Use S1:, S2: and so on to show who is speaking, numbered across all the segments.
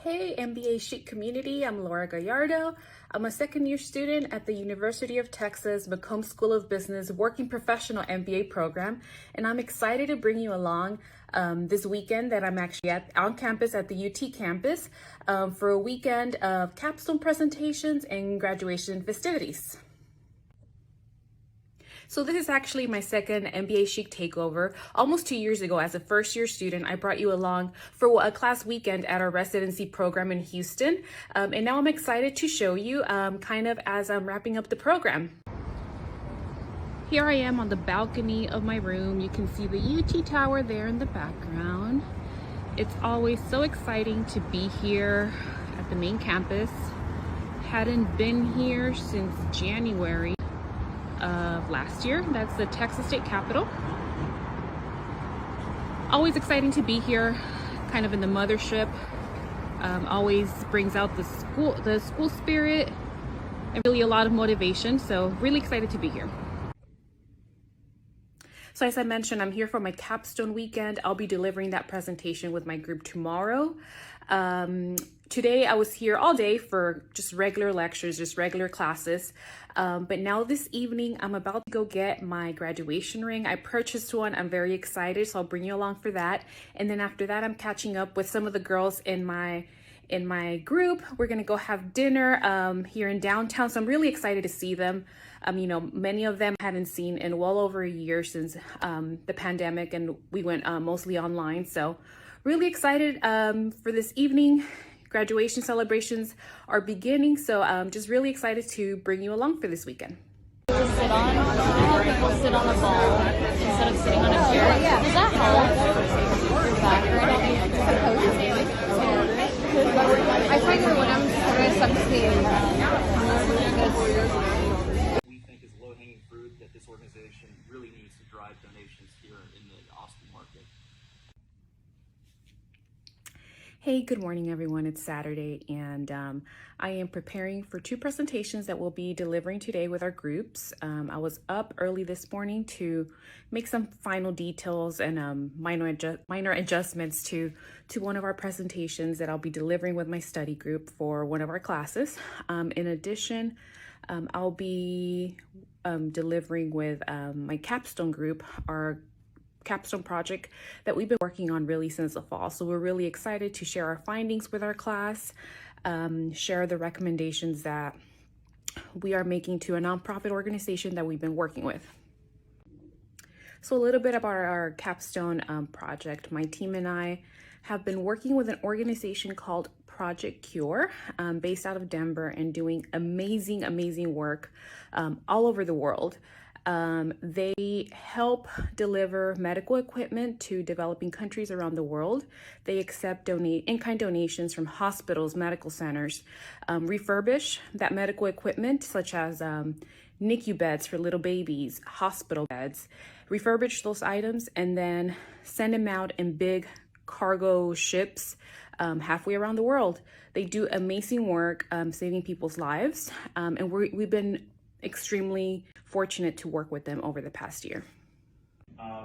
S1: Hey MBA Chic community, I'm Laura Gallardo. I'm a second-year student at the University of Texas McCombs School of Business Working Professional MBA program, and I'm excited to bring you along this weekend that I'm actually on campus at the UT campus for a weekend of capstone presentations and graduation festivities. So this is actually my second MBA Chic takeover. Almost 2 years ago, as a first-year student, I brought you along for a class weekend at our residency program in Houston. And now I'm excited to show you kind of as I'm wrapping up the program. Here I am on the balcony of my room. You can see the UT Tower there in the background. It's always so exciting to be here at the main campus. Hadn't been here since January of last year. That's the Texas state capitol. Always exciting to be here, kind of in the mothership. Always brings out the school spirit and really a lot of motivation. So really excited to be here. So as I mentioned, I'm here for my capstone weekend. I'll be delivering that presentation with my group tomorrow. Today I was here all day for just regular lectures, just regular classes. But now this evening, I'm about to go get my graduation ring. I purchased one. I'm very excited, so I'll bring you along for that. And then after that, I'm catching up with some of the girls in my group. We're gonna go have dinner here in downtown. So I'm really excited to see them. You know, many of them I hadn't seen in well over a year since the pandemic, and we went mostly online. So really excited for this evening. Graduation celebrations are beginning, so I'm just really excited to bring you along for this weekend.
S2: To sit on, people sit on a ball instead of sitting on a chair. Does that help your background?
S3: I figure when I'm stressed, I'm seeing
S4: we think is low-hanging fruit that this organization really needs to drive donations here in the Austin market.
S1: Hey, good morning, everyone. It's Saturday, and I am preparing for 2 presentations that we'll be delivering today with our groups. I was up early this morning to make some final details and minor adjustments to one of our presentations that I'll be delivering with my study group for one of our classes. In addition, I'll be delivering with my capstone group, our capstone project that we've been working on really since the fall. So we're really excited to share our findings with our class, share the recommendations that we are making to a nonprofit organization that we've been working with. So a little bit about our capstone project. My team and I have been working with an organization called Project Cure, based out of Denver, and doing amazing work all over the world. They help deliver medical equipment to developing countries around the world. They accept in-kind donations from hospitals, medical centers, refurbish that medical equipment, such as NICU beds for little babies, hospital beds, refurbish those items, and then send them out in big cargo ships halfway around the world. They do amazing work saving people's lives, and we've been extremely fortunate to work with them over the past year.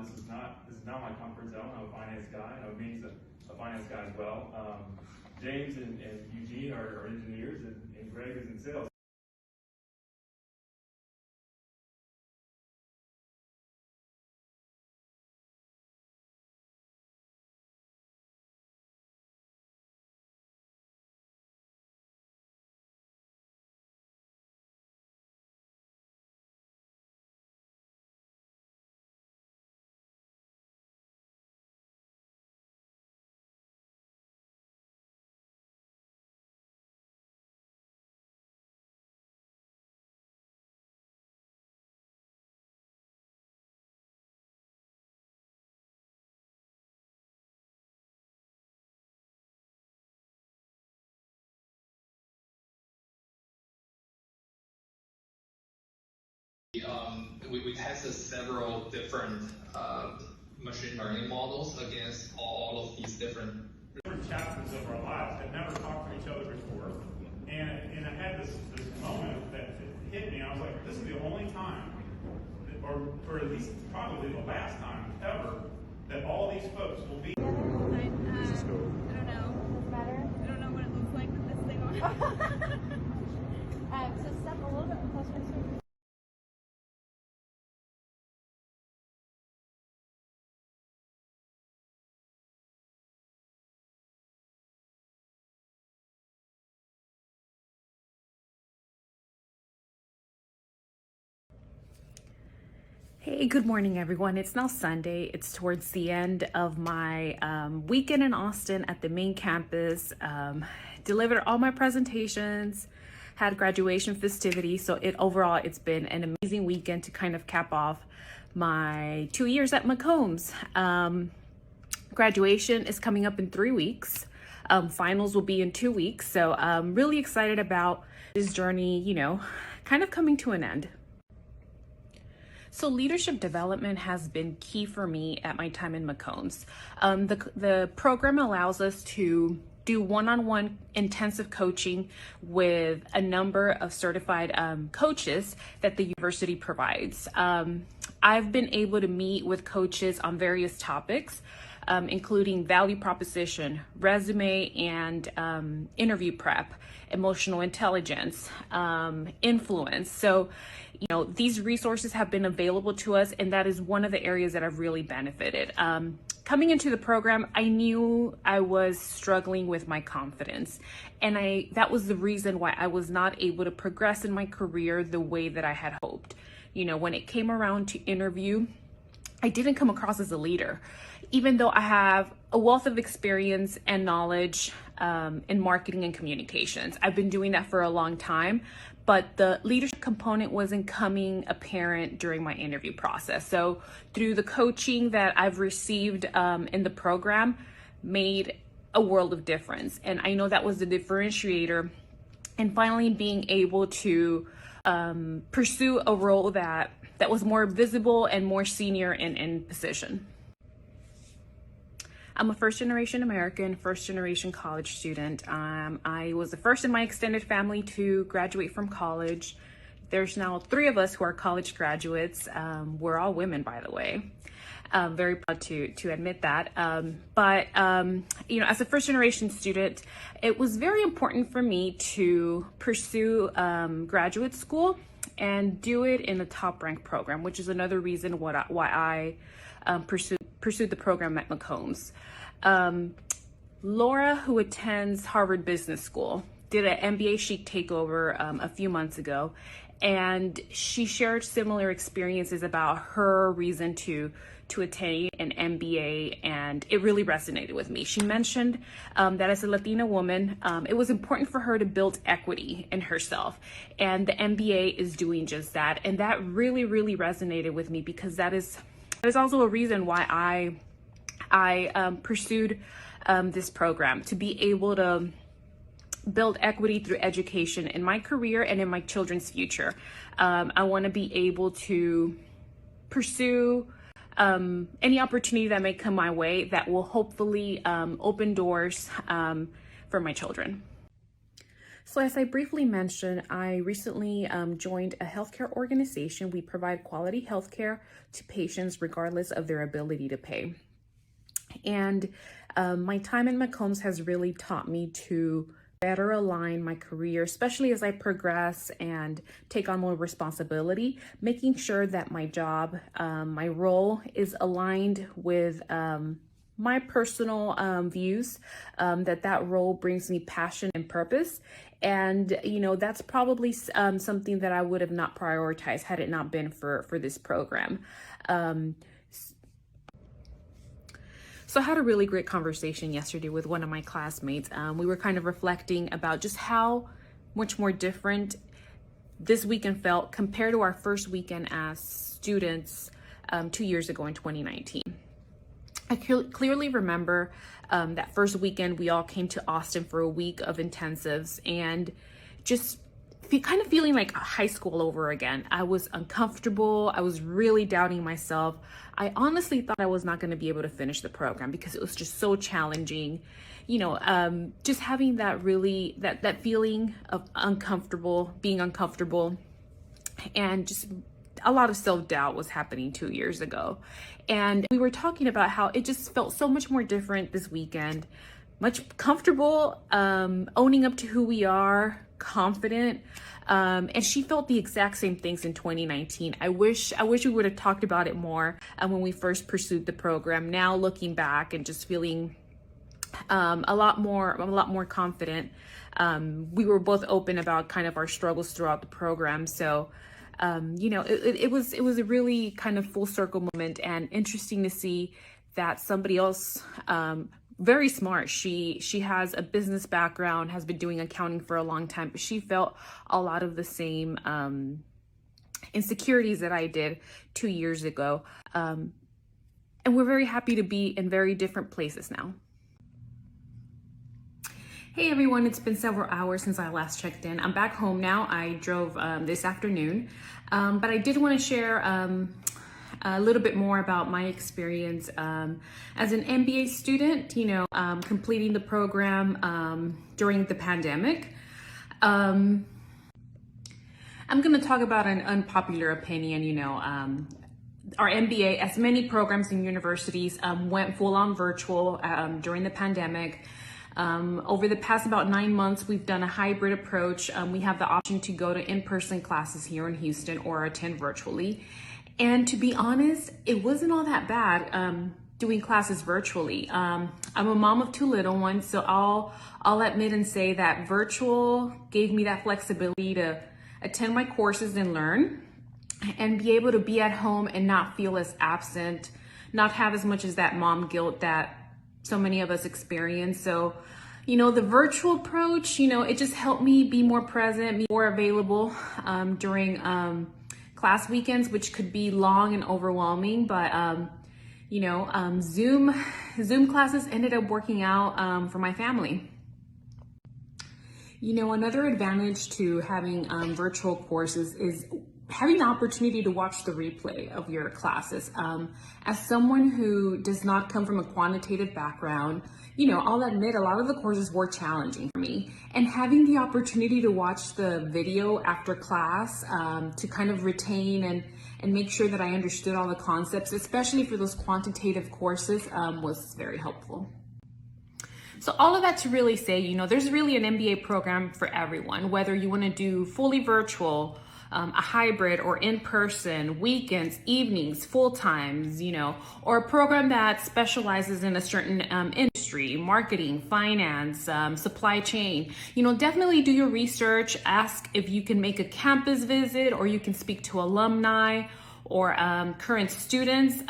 S5: This is not my comfort zone. I'm a finance guy. I know Ming's a finance guy as well. James and Eugene are engineers, and Greg is in sales.
S6: We tested several different machine learning models against all of these different
S5: chapters of our lives that never talked to each other before. And I had this moment that hit me. I was like, this is the only time, or at least probably the last time ever, that all these folks will be.
S3: I don't know. Does it matter? I don't know what So step a little bit closer to.
S1: Hey, good morning, everyone. It's now Sunday. It's towards the end of my weekend in Austin at the main campus. Delivered all my presentations, had graduation festivities. So overall, it's been an amazing weekend to kind of cap off my 2 years at McCombs. Graduation is coming up in 3 weeks. Finals will be in 2 weeks. So I'm really excited about this journey, kind of coming to an end. So leadership development has been key for me at my time in McCombs. The program allows us to do one-on-one intensive coaching with a number of certified coaches that the university provides. I've been able to meet with coaches on various topics, including value proposition, resume and interview prep, emotional intelligence, influence. So, these resources have been available to us, and that is one of the areas that I've really benefited. Coming into the program, I knew I was struggling with my confidence, and that was the reason why I was not able to progress in my career the way that I had hoped. When it came around to interview, I didn't come across as a leader, even though I have a wealth of experience and knowledge in marketing and communications. I've been doing that for a long time, but the leadership component wasn't coming apparent during my interview process. So through the coaching that I've received in the program made a world of difference. And I know that was the differentiator. And finally being able to pursue a role that was more visible and more senior in position. I'm a first-generation American, first-generation college student. I was the first in my extended family to graduate from college. There's now 3 of us who are college graduates. We're all women, by the way. I'm very proud to admit that. But as a first-generation student, it was very important for me to pursue graduate school and do it in a top-ranked program, which is another reason why I pursued the program at McCombs. Laura, who attends Harvard Business School, did an MBA Chic takeover a few months ago, and she shared similar experiences about her reason to attain an MBA, and it really resonated with me. She mentioned that as a Latina woman, it was important for her to build equity in herself, and the MBA is doing just that. And that really, really resonated with me, because that is also a reason why I pursued this program, to be able to build equity through education in my career and in my children's future. I want to be able to pursue any opportunity that may come my way that will hopefully open doors for my children. So as I briefly mentioned, I recently joined a healthcare organization. We provide quality healthcare to patients regardless of their ability to pay. And my time in McCombs has really taught me to better align my career, especially as I progress and take on more responsibility, making sure that my job, my role is aligned with my personal views, that role brings me passion and purpose. And, that's probably something that I would have not prioritized had it not been for this program. So I had a really great conversation yesterday with one of my classmates. We were kind of reflecting about just how much more different this weekend felt compared to our first weekend as students 2 years ago in 2019. I clearly remember that first weekend we all came to Austin for a week of intensives, and just kind of feeling like high school over again. I was uncomfortable. I was really doubting myself. I honestly thought I was not going to be able to finish the program because it was just so challenging. Just having that feeling of being uncomfortable, and just a lot of self-doubt was happening 2 years ago. And we were talking about how it just felt so much more different this weekend. much comfortable, owning up to who we are, confident. And she felt the exact same things in 2019. I wish we would have talked about it more when we first pursued the program. Now looking back and just feeling a lot more confident. We were both open about kind of our struggles throughout the program. So, you know, it was a really kind of full circle moment, and interesting to see that somebody else, very smart. She has a business background, has been doing accounting for a long time, but she felt a lot of the same insecurities that I did 2 years ago. And we're very happy to be in very different places now. Hey everyone, it's been several hours since I last checked in. I'm back home now. I drove this afternoon, but I did want to share a little bit more about my experience as an MBA student, you know, completing the program during the pandemic. I'm going to talk about an unpopular opinion. You know, our MBA, as many programs and universities, went full on virtual during the pandemic. Over the past about 9 months, we've done a hybrid approach. We have the option to go to in-person classes here in Houston or attend virtually. And to be honest, it wasn't all that bad doing classes virtually. I'm a mom of 2 little ones, so I'll admit and say that virtual gave me that flexibility to attend my courses and learn, and be able to be at home and not feel as absent, not have as much as that mom guilt that so many of us experience. So, you know, the virtual approach, you know, it just helped me be more present, be more available during class weekends, which could be long and overwhelming. But, you know, Zoom classes ended up working out for my family. You know, another advantage to having virtual courses is having the opportunity to watch the replay of your classes. As someone who does not come from a quantitative background, you know, I'll admit a lot of the courses were challenging for me. And having the opportunity to watch the video after class to kind of retain and make sure that I understood all the concepts, especially for those quantitative courses, was very helpful. So all of that to really say, you know, there's really an MBA program for everyone, whether you want to do fully virtual, a hybrid, or in person, weekends, evenings, full times, you know, or a program that specializes in a certain industry, marketing, finance, supply chain. You know, definitely do your research. Ask if you can make a campus visit, or you can speak to alumni or current students.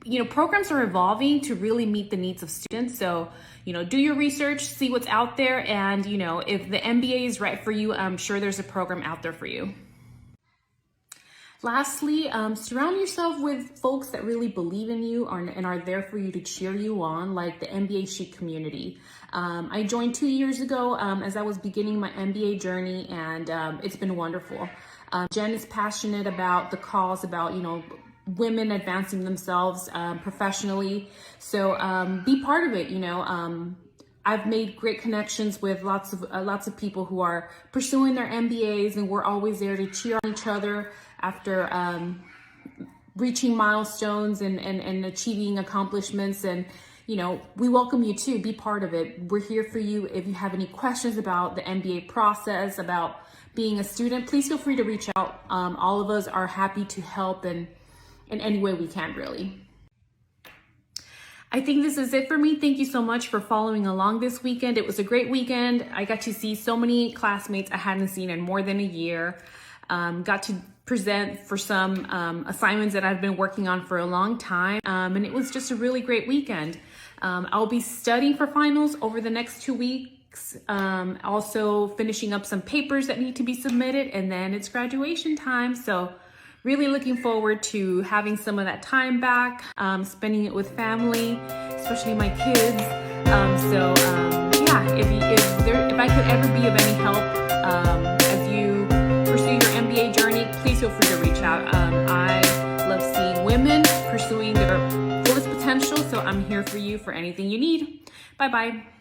S1: You know, programs are evolving to really meet the needs of students. So, you know, do your research, see what's out there, and, you know, if the MBA is right for you, I'm sure there's a program out there for you. Lastly, surround yourself with folks that really believe in you and are there for you to cheer you on, like the MBA Chic community. I joined 2 years ago as I was beginning my MBA journey, and it's been wonderful. Jen is passionate about the cause, about, you know, women advancing themselves professionally. So be part of it. You know, I've made great connections with lots of people who are pursuing their MBAs, and we're always there to cheer on each other after reaching milestones and achieving accomplishments. And, you know, we welcome you to be part of it. We're here for you. If you have any questions about the MBA process, about being a student, please feel free to reach out. All of us are happy to help in any way we can, really. I think this is it for me. Thank you so much for following along this weekend. It was a great weekend. I got to see so many classmates I hadn't seen in more than a year. Got to present for some assignments that I've been working on for a long time. And it was just a really great weekend. I'll be studying for finals over the next 2 weeks. Also finishing up some papers that need to be submitted, and then it's graduation time. So really looking forward to having some of that time back, spending it with family, especially my kids. Yeah, if I could ever be of any help as you pursue your MBA journey, please feel free to reach out. I love seeing women pursuing their fullest potential, so I'm here for you for anything you need. Bye-bye.